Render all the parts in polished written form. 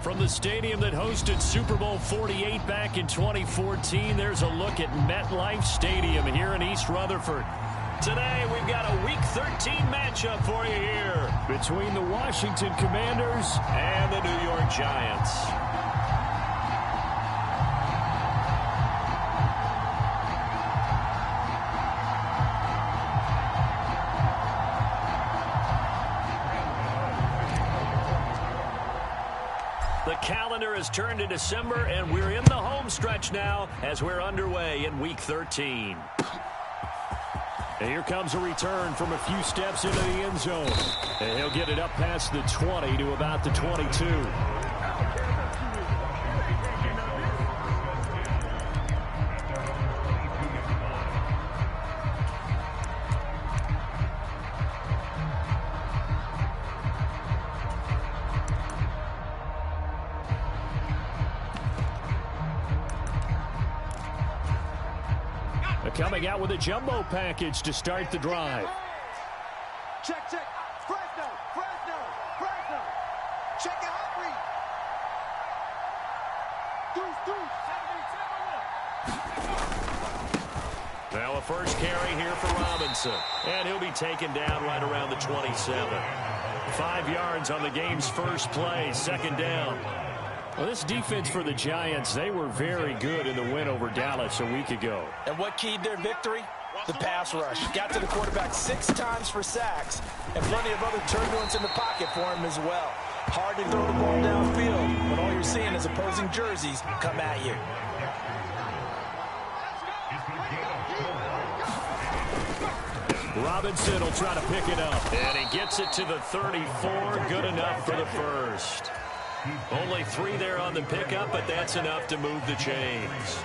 From the stadium that hosted Super Bowl 48 back in 2014, there's a look at MetLife Stadium here in East Rutherford. Today, we've got a Week 13 matchup for you here between the Washington Commanders and the New York Giants. The calendar has turned to December, and we're in the home stretch now as we're underway in Week 13. And here comes a return from a few steps into the end zone. And he'll get it up past the 20 to about the 22. Coming out with a jumbo package to start the drive. Check. Fresno. Check it out, read. Now a first carry here for Robinson. And he'll be taken down right around the 27. 5 yards on the game's first play, second down. Well, this defense for the Giants, they were very good in the win over Dallas a week ago. And what keyed their victory? The pass rush. Got to the quarterback 6 times for sacks, and plenty of other turbulence in the pocket for him as well. Hard to throw the ball downfield when all you're seeing is opposing jerseys come at you. Robinson will try to pick it up, and he gets it to the 34. Good enough for the first. Only 3 there on the pickup, but that's enough to move the chains.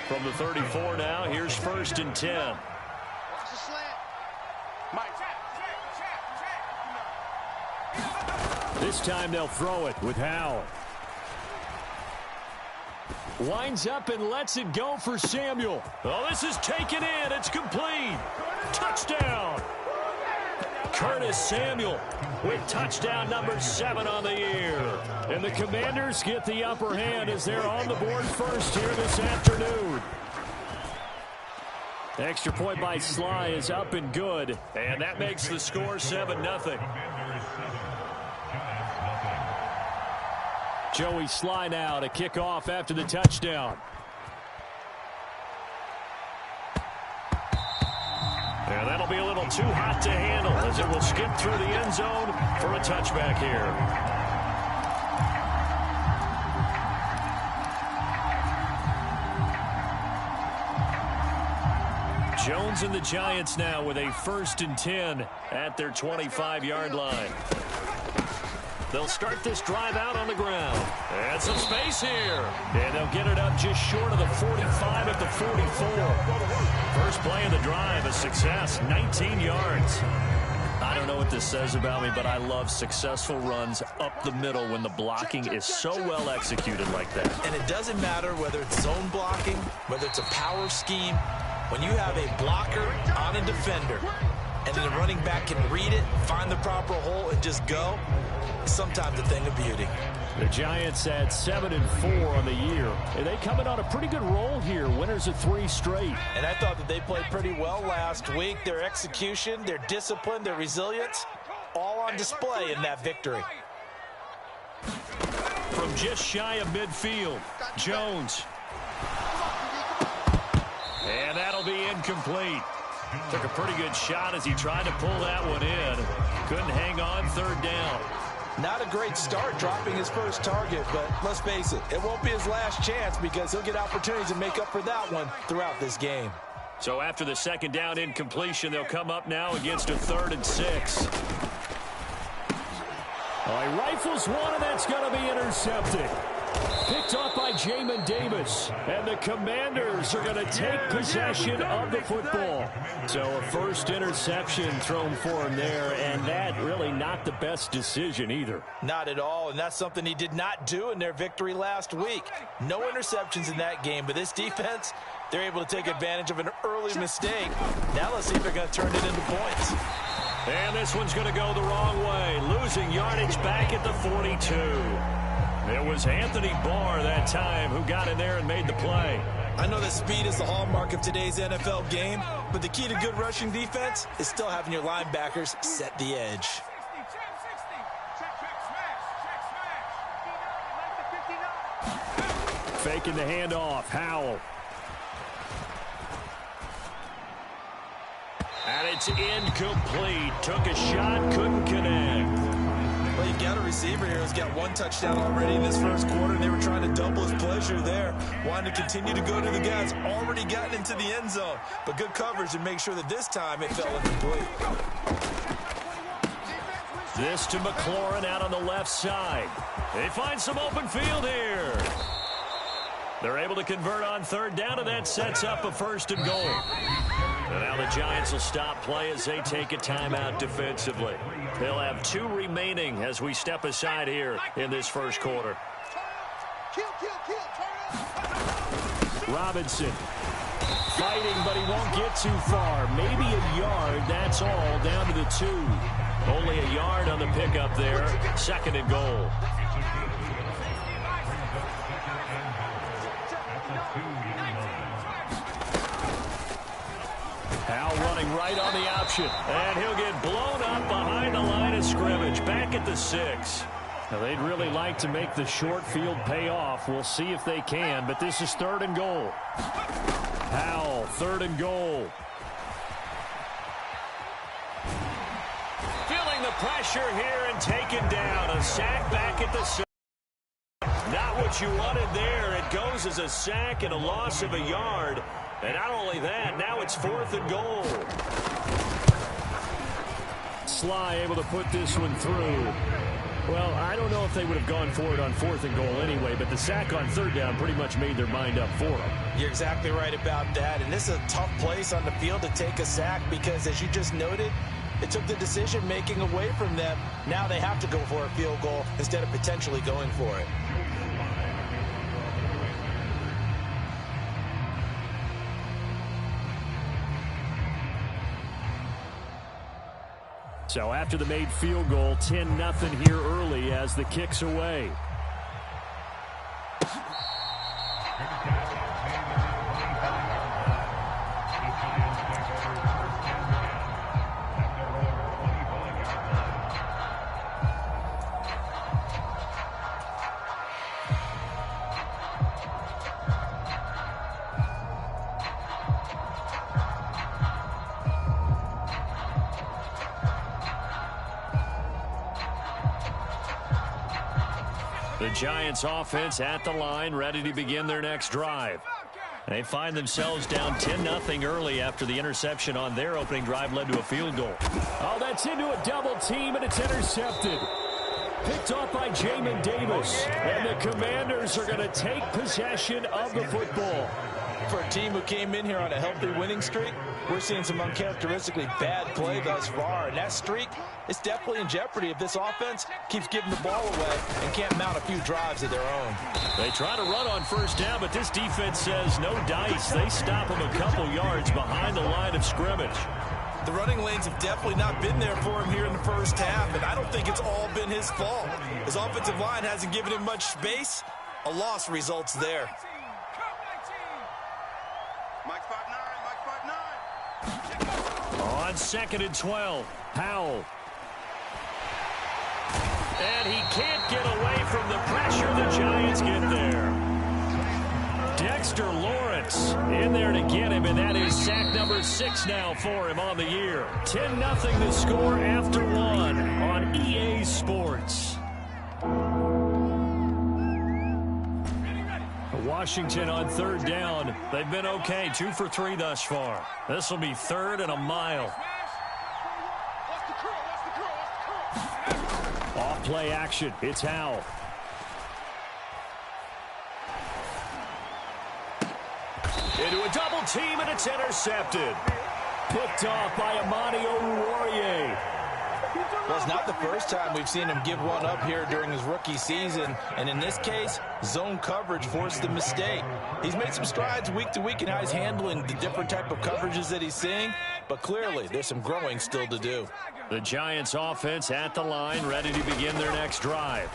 From the 34 now, here's 1st and 10. Watch the slant. This time they'll throw it with Howell. Winds up and lets it go for Samuel. Oh, this is taken in. It's complete. Touchdown. Curtis Samuel with touchdown number 7 on the year. And the Commanders get the upper hand as they're on the board first here this afternoon. The extra point by Sly is up and good. And that makes the score 7-0. Joey Sly now to kick off after the touchdown. And that'll be a little too hot to handle as it will skip through the end zone for a touchback here. Jones and the Giants now with a 1st and 10 at their 25-yard line. They'll start this drive out on the ground. And some space here. And they'll get it up just short of the 45 at the 44. First play of the drive, a success, 19 yards. I don't know what this says about me, but I love successful runs up the middle when the blocking is so well executed like that. And it doesn't matter whether it's zone blocking, whether it's a power scheme. When you have a blocker on a defender, and then the running back can read it, find the proper hole, and just go, sometimes a thing of beauty. The Giants at 7-4 on the year. And they coming on a pretty good roll here. Winners of 3 straight. And I thought that they played pretty well last week. Their execution, their discipline, their resilience, all on display in that victory. From just shy of midfield, Jones. And that'll be incomplete. Took a pretty good shot as he tried to pull that one in. Couldn't hang on, 3rd down. Not a great start dropping his first target, but let's face it, it won't be his last chance because he'll get opportunities to make up for that one throughout this game. So after the 2nd down incompletion, they'll come up now against a 3rd and 6. Oh, he rifles one, and that's going to be intercepted. Picked off by Jamin Davis. And the Commanders are going to take possession of the football. So a first interception thrown for him there, and that really not the best decision either. Not at all, and that's something he did not do in their victory last week. No interceptions in that game, but this defense, they're able to take advantage of an early mistake. Now let's see if they're going to turn it into points. And this one's going to go the wrong way. Losing yardage back at the 42. It was Anthony Barr that time who got in there and made the play. I know that speed is the hallmark of today's NFL game, but the key to good rushing defense is still having your linebackers set the edge. Faking the handoff. Howell. And it's incomplete. Took a shot, couldn't connect. Well, you've got a receiver here who's got one touchdown already in this first quarter, and they were trying to double his pleasure there. Wanting to continue to go to the guys already gotten into the end zone. But good coverage to make sure that this time it fell incomplete. This to McLaurin out on the left side. They find some open field here. They're able to convert on third down, and that sets up a 1st and goal. And now the Giants will stop play as they take a timeout defensively. They'll have 2 remaining as we step aside here in this first quarter. Robinson fighting, but he won't get too far. Maybe a yard, that's all, down to the 2. Only a yard on the pickup there. 2nd and goal. Howell running right on the option. And he'll get blown up behind the line of scrimmage. Back at the 6. Now, they'd really like to make the short field pay off. We'll see if they can, but this is 3rd and goal. Howell, 3rd and goal. Feeling the pressure here and taken down. A sack back at the 6. Not what you wanted there. It goes as a sack and a loss of a yard. And not only that, now it's 4th and goal. Sly able to put this one through. Well, I don't know if they would have gone for it on 4th and goal anyway, but the sack on 3rd down pretty much made their mind up for them. You're exactly right about that. And this is a tough place on the field to take a sack because, as you just noted, it took the decision-making away from them. Now they have to go for a field goal instead of potentially going for it. So after the made field goal, 10-0 here early as the kick's away. The Giants offense at the line, ready to begin their next drive. They find themselves down 10-0 early after the interception on their opening drive led to a field goal. Oh, that's into a double team, and it's intercepted. Picked off by Jamin Davis. And the Commanders are going to take possession of the football. For a team who came in here on a healthy winning streak, we're seeing some uncharacteristically bad play thus far. And that streak is definitely in jeopardy if this offense keeps giving the ball away and can't mount a few drives of their own. They try to run on 1st down, but this defense says no dice. They stop them a couple yards behind the line of scrimmage. The running lanes have definitely not been there for him here in the first half, and I don't think it's all been his fault. His offensive line hasn't given him much space. A loss results there. On 2nd and 12, Howell. And he can't get away from the pressure. The Giants get there. Dexter Lawrence in there to get him, and that is sack number 6 now for him on the year. 10-0 the score after 1 on EA Sports. Washington on 3rd down. They've been okay, 2 for 3 thus far. This will be 3rd and a mile. Off play action. It's Howell. Into a double team, and it's intercepted. Picked off by Amani Oruwariye. Well, it's not the first time we've seen him give one up here during his rookie season. And in this case, zone coverage forced the mistake. He's made some strides week to week in how he's handling the different type of coverages that he's seeing. But clearly, there's some growing still to do. The Giants offense at the line, ready to begin their next drive.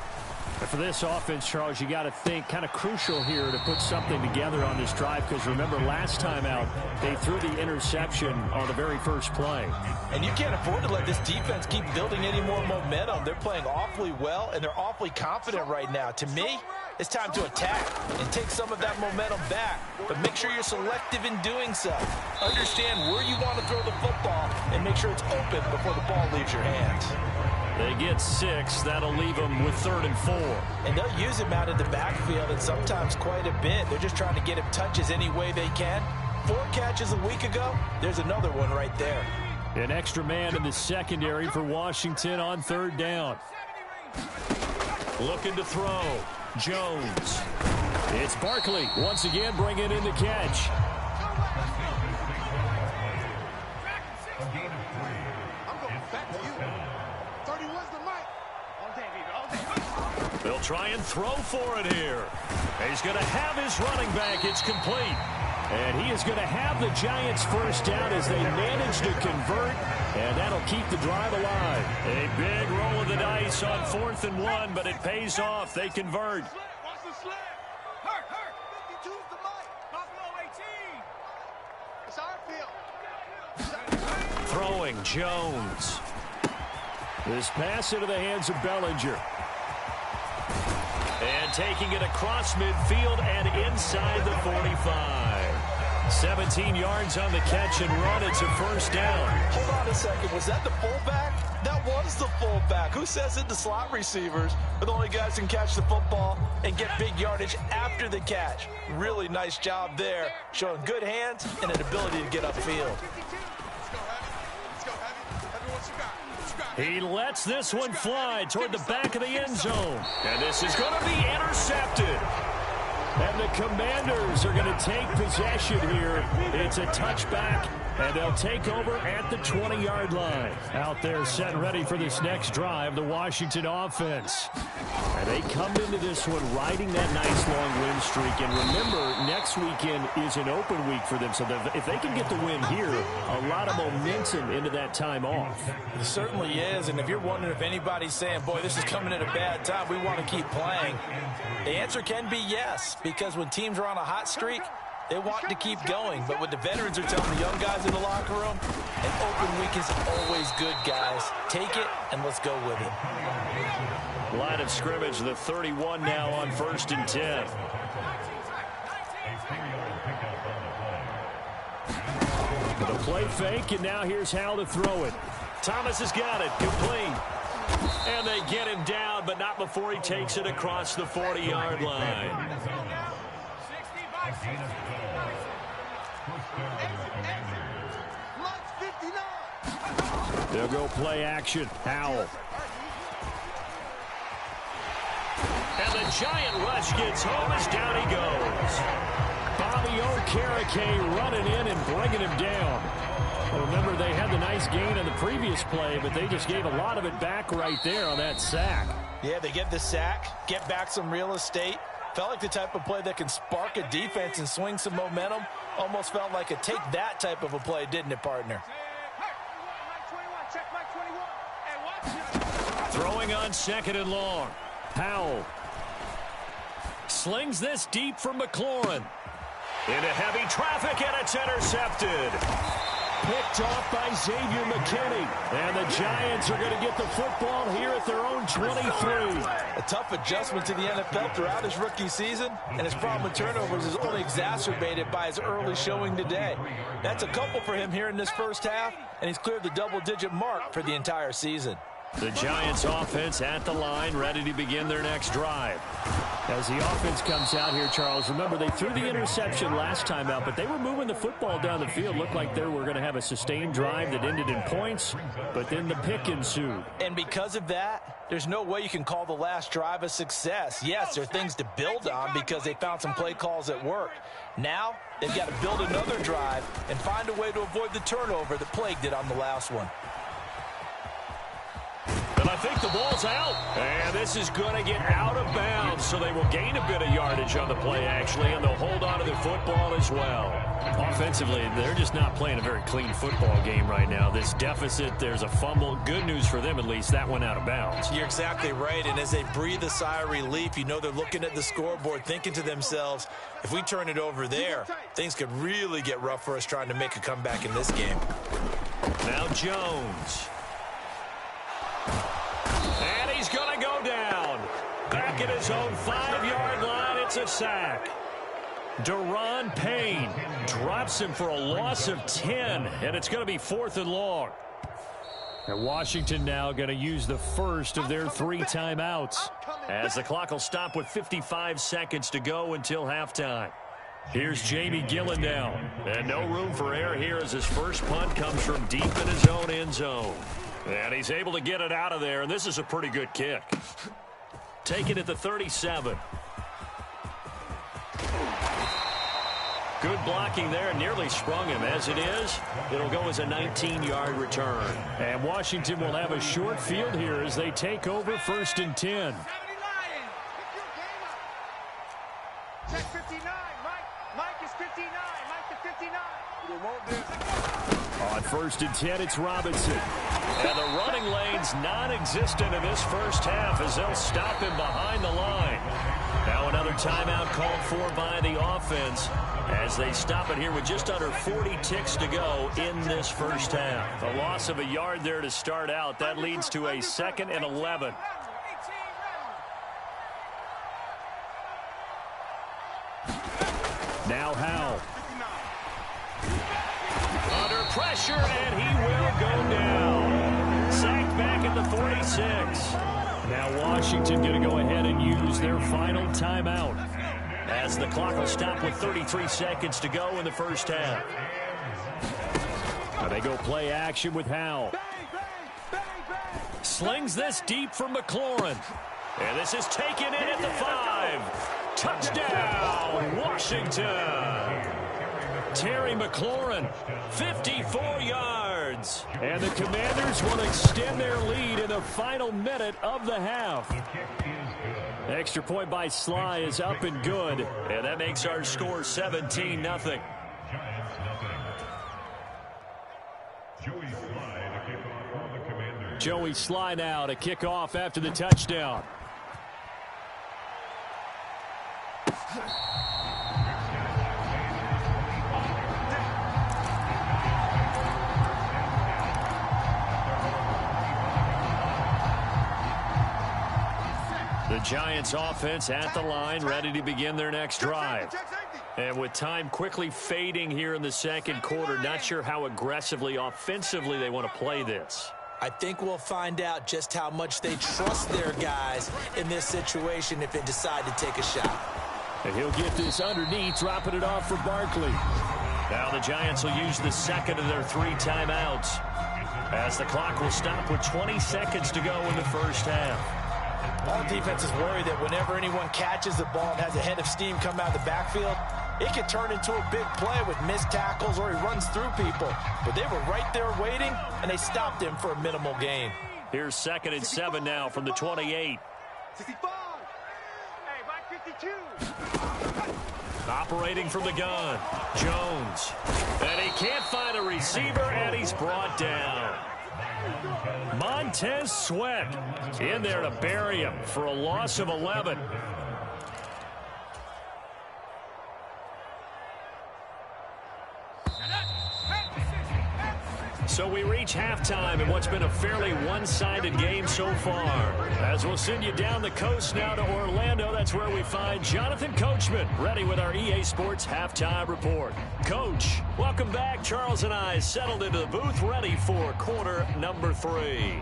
For this offense, Charles, you got to think kind of crucial here to put something together on this drive, because remember last time out they threw the interception on the very first play. And you can't afford to let this defense keep building any more momentum. They're playing awfully well, and they're awfully confident right now. To me, it's time to attack and take some of that momentum back. But make sure you're selective in doing so. Understand where you want to throw the football and make sure it's open before the ball leaves your hands. They get 6. That'll leave them with 3rd and 4. And they'll use him out in the backfield, and sometimes quite a bit. They're just trying to get him touches any way they can. 4 catches a week ago. There's another one right there. An extra man in the secondary for Washington on 3rd down. Looking to throw. Jones. It's Barkley once again bringing in the catch. They'll try and throw for it here. He's going to have his running back. It's complete. And he is going to have the Giants first down as they manage to convert, and that'll keep the drive alive. A big roll of the dice on 4th and 1, but it pays off. They convert. Throwing Jones. This pass into the hands of Bellinger. And taking it across midfield and inside the 45. 17 yards on the catch and run. It's a first down. Hold on a second. Was that the fullback? That was the fullback. Who says it? The slot receivers are the only guys who can catch the football and get big yardage after the catch. Really nice job there, showing good hands and an ability to get upfield. He lets this one fly toward the back of the end zone. And this is going to be intercepted. And the Commanders are going to take possession here. It's a touchback, and they'll take over at the 20-yard line. Out there set and ready for this next drive, the Washington offense. And they come into this one riding that nice long win streak. And remember, next weekend is an open week for them. So if they can get the win here, a lot of momentum into that time off. It certainly is. And if you're wondering if anybody's saying, boy, this is coming at a bad time, we want to keep playing, the answer can be yes. Because when teams are on a hot streak, they want to keep going. But what the veterans are telling the young guys in the locker room, an open week is always good, guys. Take it, and let's go with it. Line of scrimmage, the 31 now on 1st and 10. The play fake, and now here's how to throw it. Thomas has got it, complete. And they get him down, but not before he takes it across the 40-yard line. They'll go play action. Howell. And the giant rush gets home as down he goes. Bobby Okereke running in and bringing him down. Well, remember, they had the nice gain on the previous play, but they just gave a lot of it back right there on that sack. Yeah, they get the sack, get back some real estate. Felt like the type of play that can spark a defense and swing some momentum. Almost felt like a take that type of a play, didn't it, partner? Throwing on 2nd and long. Howell slings this deep for McLaurin. Into heavy traffic, and it's intercepted. Picked off by Xavier McKinney. And the Giants are going to get the football here at their own 23. A tough adjustment to the NFL throughout his rookie season, and his problem with turnovers is only exacerbated by his early showing today. That's a couple for him here in this first half, and he's cleared the double-digit mark for the entire season. The Giants offense at the line, ready to begin their next drive. As the offense comes out here, Charles, remember they threw the interception last time out, but they were moving the football down the field. Looked like they were going to have a sustained drive that ended in points, but then the pick ensued. And because of that, there's no way you can call the last drive a success. Yes, there are things to build on because they found some play calls that work. Now, they've got to build another drive and find a way to avoid the turnover that plagued it on the last one. And a think the ball's out. And this is going to get out of bounds, so they will gain a bit of yardage on the play, actually, and they'll hold on to the football as well. Offensively, they're just not playing a very clean football game right now. This deficit, there's a fumble. Good news for them, at least. That went out of bounds. You're exactly right, and as they breathe a sigh of relief, you know they're looking at the scoreboard, thinking to themselves, if we turn it over there, things could really get rough for us trying to make a comeback in this game. Now Jones. And he's going to go down. Back at his own 5-yard line, it's a sack. Deron Payne drops him for a loss of 10, and it's going to be 4th and long. And Washington now going to use the first of their 3 timeouts, as the clock will stop with 55 seconds to go until halftime. Here's Jamie Gillen now, and no room for error here as his first punt comes from deep in his own end zone. And he's able to get it out of there, and this is a pretty good kick. Taken at the 37. Good blocking there, nearly sprung him. As it is, it'll go as a 19-yard return. And Washington will have a short field here as they take over 1st and 10. Check 59. Mike is 59. Mike to 59. On 1st and 10, it's Robinson. And the running lane's non-existent in this first half as they'll stop him behind the line. Now another timeout called for by the offense as they stop it here with just under 40 ticks to go in this first half. A loss of a yard there to start out. That leads to a 2nd and 11. Now Howell. Under pressure, and he will go down. Sacked back at the 46. Now Washington going to go ahead and use their final timeout as the clock will stop with 33 seconds to go in the first half. Now they go play action with Howell. Slings this deep from McLaurin. And this is taken in at the 5. Touchdown, Washington. Terry McLaurin, 54 yards. And the Commanders will extend their lead in the final minute of the half. Extra point by Sly is up and good. And that makes our score 17-0. Joey Sly now to kick off after the touchdown. The Giants offense at the line, ready to begin their next drive. And with time quickly fading here in the second quarter, not sure how aggressively, offensively they want to play this. I think we'll find out just how much they trust their guys in this situation if they decide to take a shot. And he'll get this underneath, dropping it off for Barkley. Now the Giants will use the second of their 3 timeouts as the clock will stop with 20 seconds to go in the first half. All defenses worry that whenever anyone catches the ball and has a head of steam come out of the backfield, it can turn into a big play with missed tackles or he runs through people. But they were right there waiting, and they stopped him for a minimal gain. Here's 2nd and 7 now from the 28. 65. Hey, Mike 52. Operating from the gun, Jones. And he can't find a receiver, and he's brought down. Montez Sweat in there to bury him for a loss of 11. So we reach halftime in what's been a fairly one-sided game so far. As we'll send you down the coast now to Orlando, that's where we find Jonathan Coachman, ready with our EA Sports Halftime Report. Coach, welcome back. Charles and I settled into the booth, ready for quarter number 3.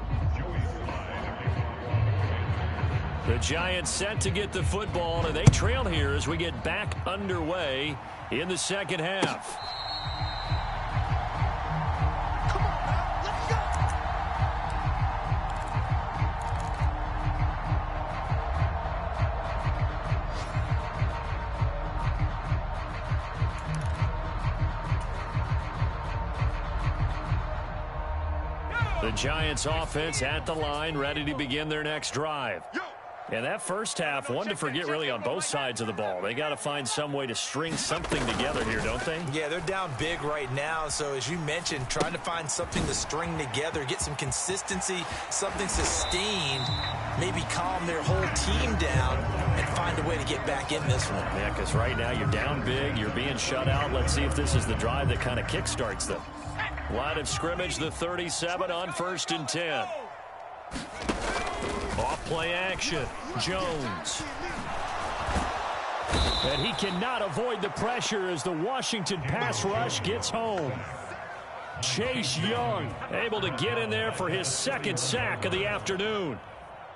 The Giants set to get the football, and they trail here as we get back underway in the second half. The The Giants offense at the line, ready to begin their next drive. And that first half, one to forget really on both sides of the ball. They got to find some way to string something together here, don't they? Yeah, they're down big right now. So as you mentioned, trying to find something to string together, get some consistency, something sustained, maybe calm their whole team down and find a way to get back in this one. Yeah, because right now you're down big, you're being shut out. Let's see if this is the drive that kind of kickstarts them. Line of scrimmage, the 37 on 1st and 10. Off-play action, Jones. And he cannot avoid the pressure as the Washington pass rush gets home. Chase Young able to get in there for his 2nd sack of the afternoon.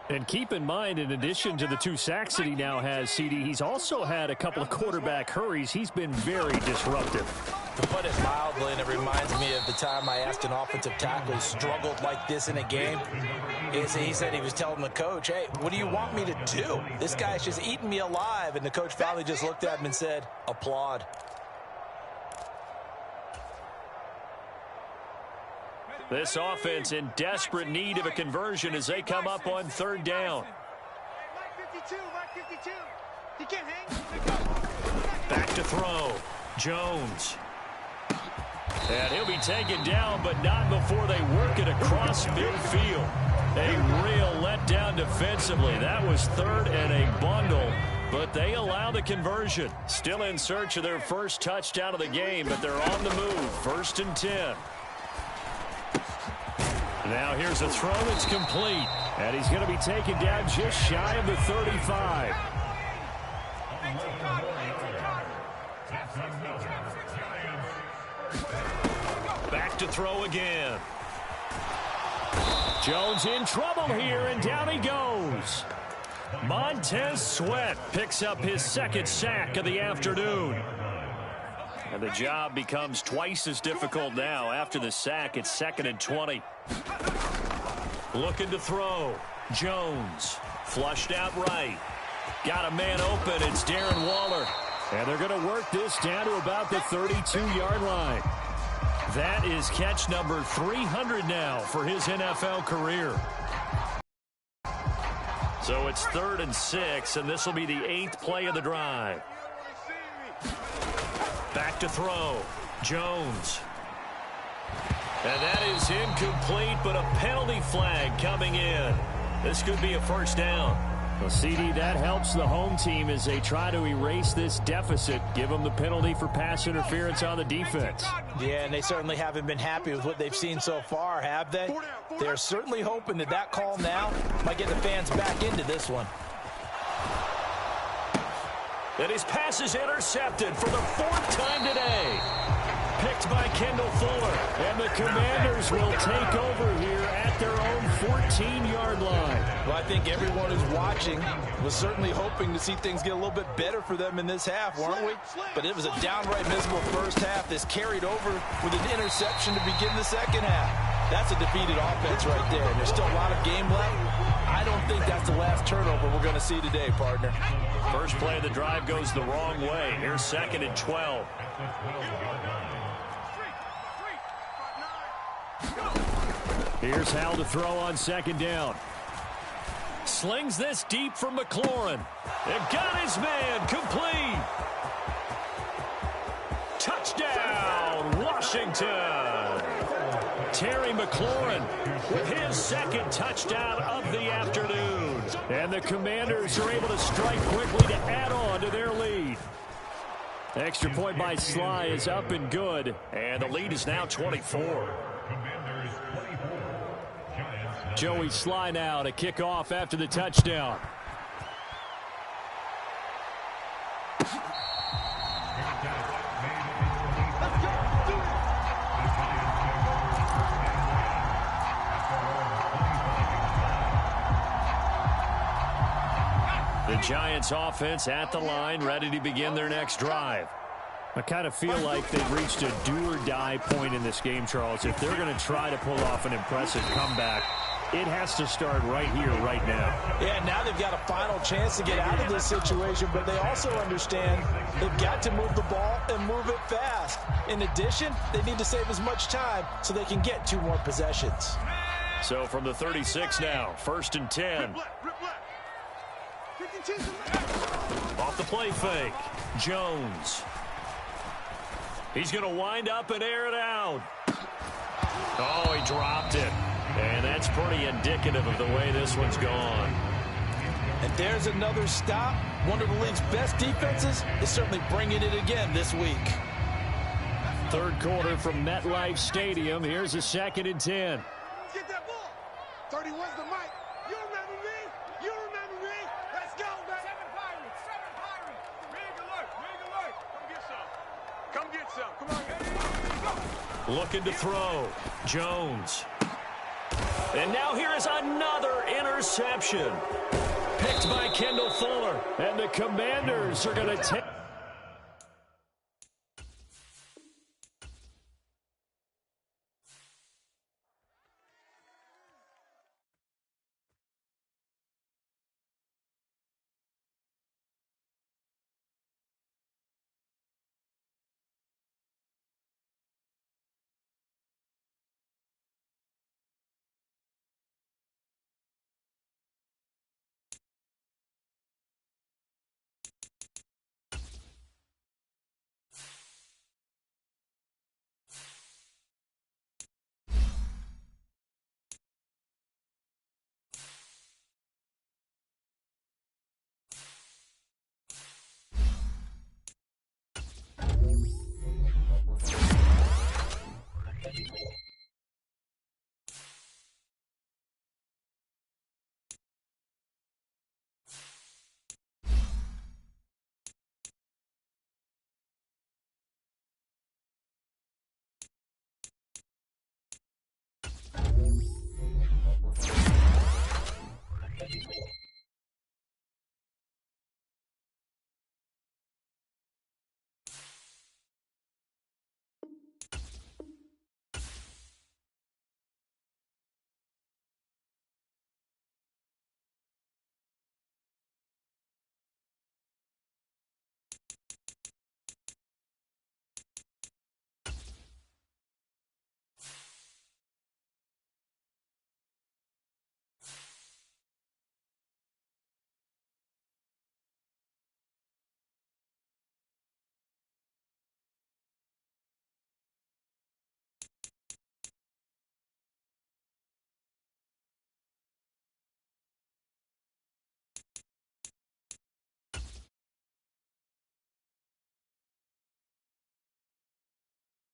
And keep in mind, in addition to the 2 sacks that he now has, CD, he's also had a couple of quarterback hurries. He's been very disruptive. To put it mildly, and it reminds me of the time I asked an offensive tackle who struggled like this in a game. He said he was telling the coach, hey, what do you want me to do? This guy's just eating me alive. And the coach finally just looked at him and said, applaud. This offense in desperate need of a conversion as they come up on 3rd down. Mark 52. He can't hang. Back to throw. Jones. And he'll be taken down, but not before they work it across midfield. A real letdown defensively. That was 3rd and a bundle, but they allow the conversion. Still in search of their first touchdown of the game, but they're on the move. 1st and 10. Now here's a throw that's complete, and he's going to be taken down just shy of the 35. Back to throw again. Jones in trouble here, and down he goes. Montez Sweat picks up his 2nd sack of the afternoon. And the job becomes twice as difficult now. After the sack, it's 2nd and 20. Looking to throw. Jones flushed out right. Got a man open. It's Darren Waller. And they're going to work this down to about the 32-yard line. That is catch number 300 now for his NFL career. So it's 3rd and 6, and this will be the 8th play of the drive. Back to throw. Jones. And that is incomplete, but a penalty flag coming in. This could be a 1st down. Well, CD, that helps the home team as they try to erase this deficit. Give them the penalty for pass interference on the defense. Yeah, and they certainly haven't been happy with what they've seen so far, have they? They're certainly hoping that that call now might get the fans back into this one. And his pass is intercepted for the 4th time today. Picked by Kendall Fuller. And the Commanders will take over here at their own 14-yard line. Well, I think everyone who's watching was certainly hoping to see things get a little bit better for them in this half, weren't we? But it was a downright miserable first half. This carried over with an interception to begin the 2nd half. That's a defeated offense right there. And there's still a lot of game left. I don't think that's the last turnover we're going to see today, partner. First play of the drive goes the wrong way. Here's 2nd and 12. Here's Hal to throw on 2nd down. Slings this deep from McLaurin. And got his man complete. Touchdown, Washington. Terry McLaurin with his 2nd touchdown of the afternoon. And the Commanders are able to strike quickly to add on to their lead. Extra point by Sly is up and good. And the lead is now 24. Joey Sly now to kick off after the touchdown. The Giants offense at the line, ready to begin their next drive. I kind of feel like they've reached a do-or-die point in this game, Charles. If they're going to try to pull off an impressive comeback, it has to start right here, right now. Yeah, now they've got a final chance to get out of this situation, but they also understand they've got to move the ball and move it fast. In addition, they need to save as much time so they can get 2 more possessions. So from the 36 now, 1st and 10. Off the play fake, Jones. He's going to wind up and air it out. Oh, he dropped it. And that's pretty indicative of the way this one's gone. And there's another stop. One of the league's best defenses is certainly bringing it again this week. Third quarter from MetLife Stadium. Here's a 2nd and 10. Get that ball. 31's the mic. You remember me? You remember me? Let's go, man. 7 Pirates. 7 Pirates. Rig alert. Rig alert. Come get some. Come get some. Come on. Go. Looking to throw. Jones. And now here is another interception. Picked by Kendall Fuller. And the Commanders are going to take...